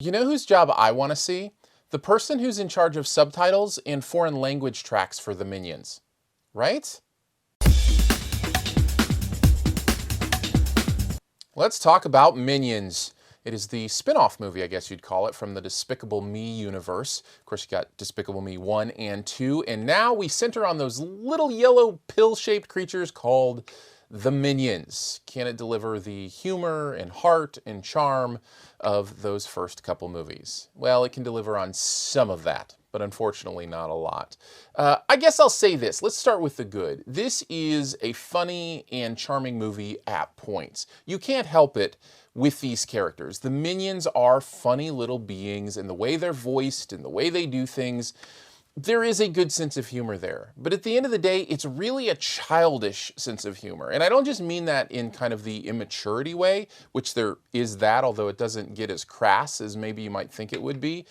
You know whose job I want to see? The person who's in charge of subtitles and foreign language tracks for the Minions. Right? Let's talk about Minions. It is the spin-off movie, I guess you'd call it, from the Despicable Me universe. Of course, you got Despicable Me 1 and 2, and now we center on those little yellow pill-shaped creatures called the Minions. Can it deliver the humor and heart and charm of those first couple movies? Well, it can deliver on some of that, but unfortunately not a lot. I guess I'll say this. Let's start with the good. This is a funny and charming movie at points. You can't help it with these characters. The Minions are funny little beings, and the way they're voiced and the way they do things, there is a good sense of humor there. But at the end of the day, it's really a childish sense of humor. And I don't just mean that in kind of the immaturity way, which there is that, although it doesn't get as crass as maybe you might think it would be.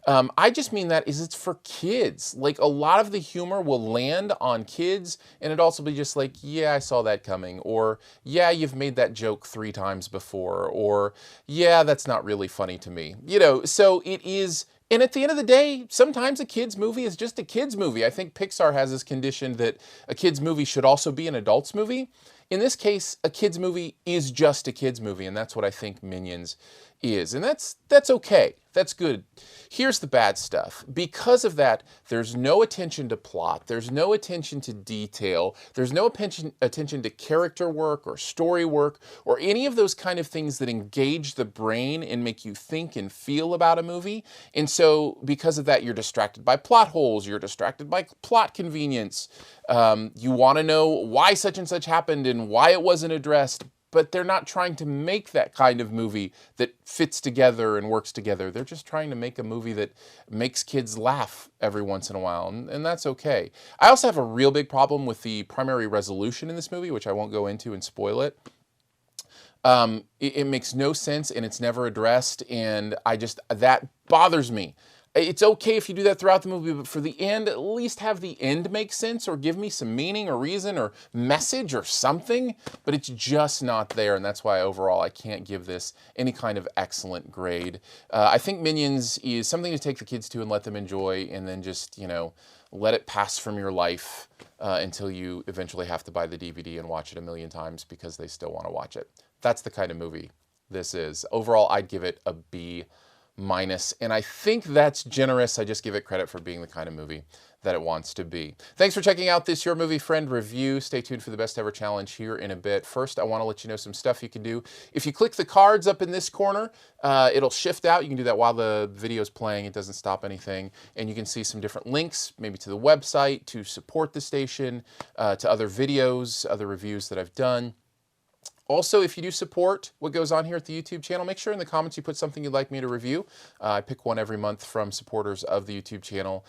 I just mean that is it's for kids. Like, a lot of the humor will land on kids, and it'd also be just like, yeah, I saw that coming, or yeah, you've made that joke 3 times before, or yeah, that's not really funny to me. You know, so it is. And at the end of the day, sometimes a kid's movie is just a kid's movie. I think Pixar has this condition that a kid's movie should also be an adult's movie. In this case, a kid's movie is just a kid's movie, and that's what I think Minions is. And that's okay. That's good. Here's the bad stuff. Because of that, there's no attention to plot. There's no attention to detail. There's no attention to character work or story work or any of those kind of things that engage the brain and make you think and feel about a movie. And so because of that, you're distracted by plot holes. You're distracted by plot convenience. You want to know why such and such happened and why it wasn't addressed. But they're not trying to make that kind of movie that fits together and works together. They're just trying to make a movie that makes kids laugh every once in a while, and that's okay. I also have a real big problem with the primary resolution in this movie, which I won't go into and spoil it. It makes no sense, and it's never addressed, and that bothers me. It's okay if you do that throughout the movie, but for the end, at least have the end make sense or give me some meaning or reason or message or something, but it's just not there, and that's why overall I can't give this any kind of excellent grade. I think Minions is something to take the kids to and let them enjoy, and then just, you know, let it pass from your life until you eventually have to buy the DVD and watch it a million times because they still want to watch it. That's the kind of movie this is. Overall, I'd give it a B-, and I think that's generous. I just give it credit for being the kind of movie that it wants to be. Thanks for checking out this Your Movie Friend review. Stay tuned for the best ever challenge here in a bit. First, I want to let you know some stuff you can do. If you click the cards up in this corner, it'll shift out. You can do that while the video is playing. It doesn't stop anything. And you can see some different links, maybe to the website, to support the station, to other videos, other reviews that I've done. Also, if you do support what goes on here at the YouTube channel, make sure in the comments you put something you'd like me to review. I pick one every month from supporters of the YouTube channel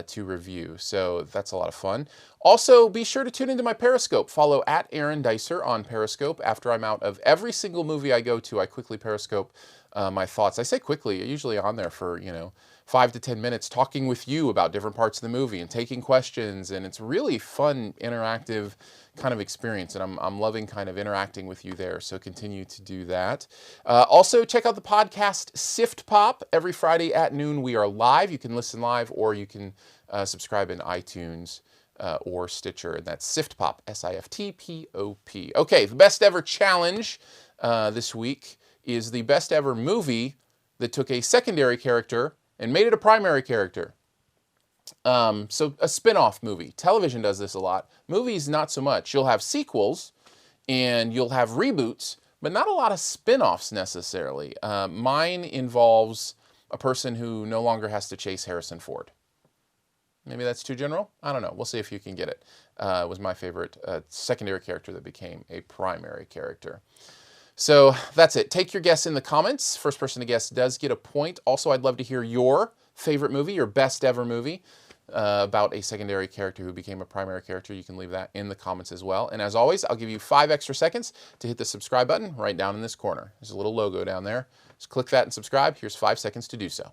to review, so that's a lot of fun. Also, be sure to tune into my Periscope. Follow at Aaron Dicer on Periscope. After I'm out of every single movie I go to, I quickly Periscope my thoughts. I say quickly, I'm usually on there for, 5 to 10 minutes talking with you about different parts of the movie and taking questions, and it's really fun, interactive kind of experience, and I'm loving kind of interacting with you there, so continue to do that. Also, check out the podcast Sift Pop. Every Friday at noon we are live. You can listen live, or you can subscribe in iTunes or Stitcher, and that's Sift Pop, S-I-F-T-P-O-P. Okay, the best ever challenge this week is the best ever movie that took a secondary character and made it a primary character. So a spin-off movie. Television does this a lot. Movies, not so much. You'll have sequels and you'll have reboots, but not a lot of spin-offs necessarily. Mine involves a person who no longer has to chase Harrison Ford. Maybe that's too general? I don't know. We'll see if you can get it. It was my favorite secondary character that became a primary character. So that's it. Take your guess in the comments. First person to guess does get a point. Also, I'd love to hear your favorite movie, your best ever movie about a secondary character who became a primary character. You can leave that in the comments as well. And as always, I'll give you 5 extra seconds to hit the subscribe button right down in this corner. There's a little logo down there. Just click that and subscribe. Here's 5 seconds to do so.